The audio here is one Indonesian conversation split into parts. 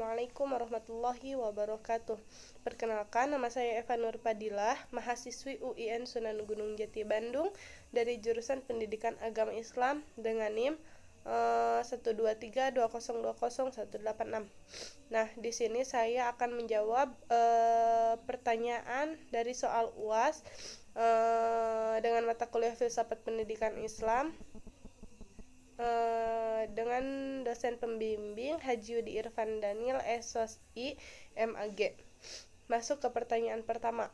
Assalamualaikum warahmatullahi wabarakatuh. Perkenalkan, nama saya Eva Nur Padilah, mahasiswi UIN Sunan Gunung Jati Bandung dari jurusan Pendidikan Agama Islam dengan NIM 12320200186. Nah, di sini saya akan menjawab pertanyaan dari soal UAS dengan mata kuliah Filsafat Pendidikan Islam dengan dosen pembimbing Haji Yudi Irfan Daniel SOSI MAG. Masuk ke pertanyaan pertama.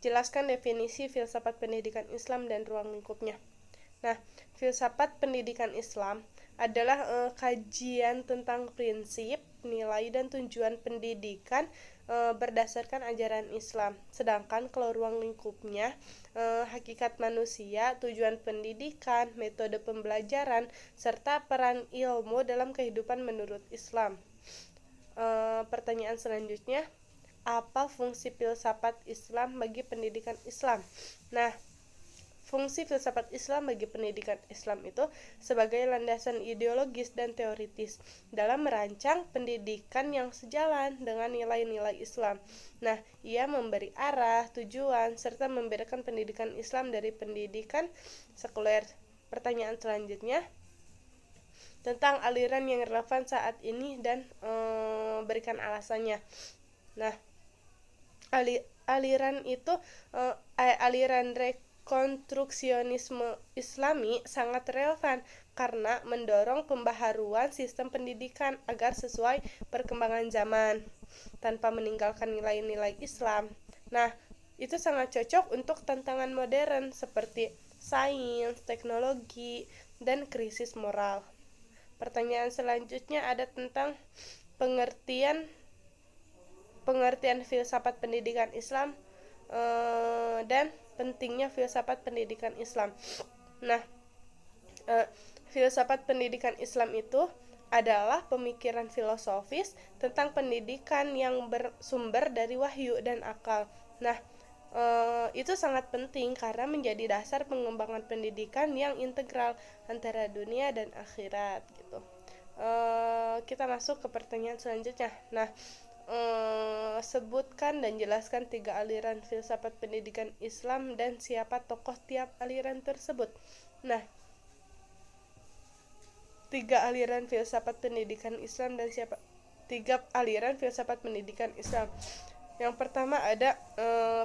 Jelaskan definisi filsafat pendidikan Islam dan ruang lingkupnya. Nah, filsafat pendidikan Islam adalah kajian tentang prinsip, nilai, dan tujuan pendidikan berdasarkan ajaran Islam. Sedangkan kalau ruang lingkupnya, hakikat manusia, tujuan pendidikan, metode pembelajaran, serta peran ilmu dalam kehidupan menurut Islam. Pertanyaan selanjutnya, apa fungsi filsafat Islam bagi pendidikan Islam? Nah, fungsi filsafat Islam bagi pendidikan Islam itu sebagai landasan ideologis dan teoritis dalam merancang pendidikan yang sejalan dengan nilai-nilai Islam. Nah, ia memberi arah, tujuan, serta membedakan pendidikan Islam dari pendidikan sekuler. Pertanyaan selanjutnya, tentang aliran yang relevan saat ini dan berikan alasannya. Nah, aliran itu aliran konstruksionisme Islami sangat relevan karena mendorong pembaharuan sistem pendidikan agar sesuai perkembangan zaman tanpa meninggalkan nilai-nilai Islam. Nah, itu sangat cocok untuk tantangan modern seperti sains, teknologi, dan krisis moral. Pertanyaan selanjutnya ada tentang pengertian filsafat pendidikan Islam dan pentingnya filsafat pendidikan Islam. Nah, filsafat pendidikan Islam itu adalah pemikiran filosofis tentang pendidikan yang bersumber dari wahyu dan akal. Nah, itu sangat penting karena menjadi dasar pengembangan pendidikan yang integral antara dunia dan akhirat gitu. Kita masuk ke pertanyaan selanjutnya. Nah, sebutkan dan jelaskan 3 aliran filsafat pendidikan Islam dan siapa tokoh tiap aliran tersebut. Nah, 3 aliran filsafat pendidikan Islam dan siapa 3 aliran filsafat pendidikan Islam. Yang pertama ada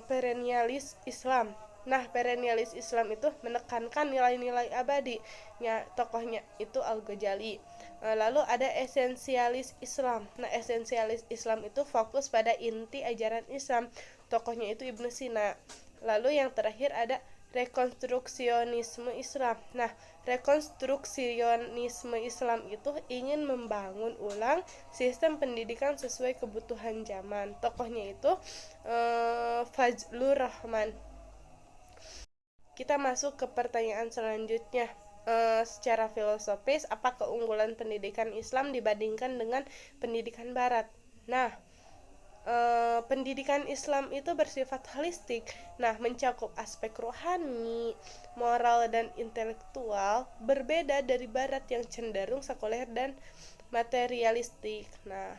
perennialis Islam. Nah, perennialis Islam itu menekankan nilai-nilai abadi. Tokohnya itu Al-Ghazali. Lalu ada esensialis Islam. Nah, esensialis Islam itu fokus pada inti ajaran Islam. Tokohnya itu Ibnu Sina. Lalu yang terakhir ada rekonstruksionisme Islam. Nah, rekonstruksionisme Islam itu ingin membangun ulang sistem pendidikan sesuai kebutuhan zaman. Tokohnya itu Fazlur Rahman. Kita masuk ke pertanyaan selanjutnya. Secara filosofis, apa keunggulan pendidikan Islam dibandingkan dengan pendidikan Barat? Nah, pendidikan Islam itu bersifat holistik. Nah, mencakup aspek rohani, moral, dan intelektual, berbeda dari Barat yang cenderung sekuler dan materialistik. Nah,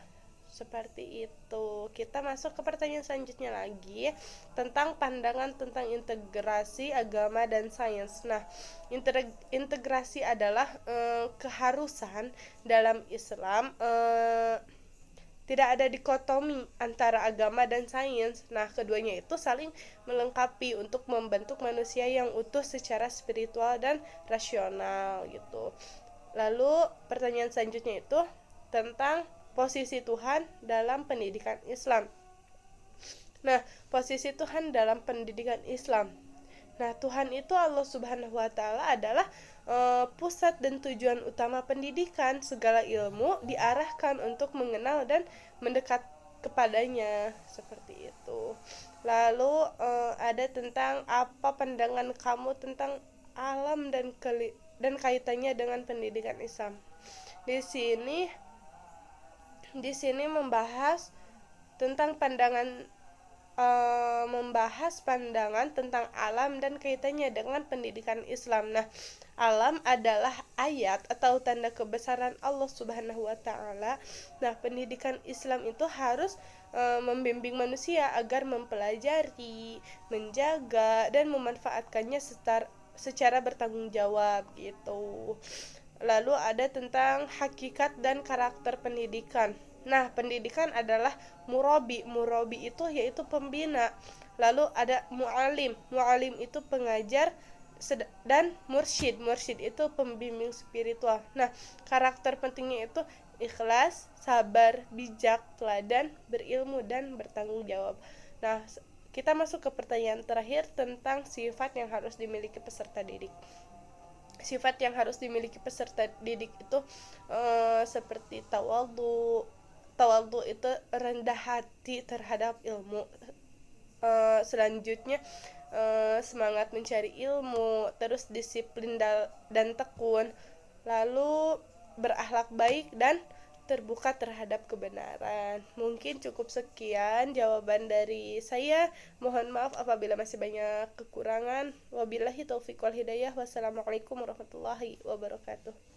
seperti itu. Kita masuk ke pertanyaan selanjutnya lagi tentang pandangan tentang integrasi agama dan sains. Nah, integrasi adalah keharusan dalam Islam. Tidak ada dikotomi antara agama dan sains. Nah, keduanya itu saling melengkapi untuk membentuk manusia yang utuh secara spiritual dan rasional gitu. Lalu pertanyaan selanjutnya itu tentang posisi Tuhan dalam pendidikan Islam. Nah, posisi Tuhan dalam pendidikan Islam. Nah, Tuhan itu Allah Subhanahu wa taala adalah pusat dan tujuan utama pendidikan. Segala ilmu diarahkan untuk mengenal dan mendekat kepadanya, seperti itu. Lalu ada tentang apa pandangan kamu tentang alam dan kaitannya dengan pendidikan Islam. Di sini membahas tentang pandangan membahas pandangan tentang alam dan kaitannya dengan pendidikan Islam. Nah, alam adalah ayat atau tanda kebesaran Allah Subhanahu wa taala. Nah, pendidikan Islam itu harus membimbing manusia agar mempelajari, menjaga dan memanfaatkannya secara bertanggung jawab gitu. Lalu ada tentang hakikat dan karakter pendidikan. Nah, pendidikan adalah murabi. Murabi itu yaitu pembina. Lalu ada mu'alim. Mu'alim itu pengajar dan mursyid. Mursyid itu pembimbing spiritual. Nah, karakter pentingnya itu ikhlas, sabar, bijak, teladan, berilmu dan bertanggung jawab. Nah, kita masuk ke pertanyaan terakhir tentang sifat yang harus dimiliki peserta didik. Sifat yang harus dimiliki peserta didik itu seperti tawadhu. Tawadhu itu rendah hati terhadap ilmu. Selanjutnya semangat mencari ilmu, terus disiplin dan tekun, lalu berakhlak baik dan terbuka terhadap kebenaran. Mungkin cukup sekian jawaban dari saya. Mohon maaf apabila masih banyak kekurangan. Wabillahi taufiq wal hidayah. Wassalamualaikum warahmatullahi wabarakatuh.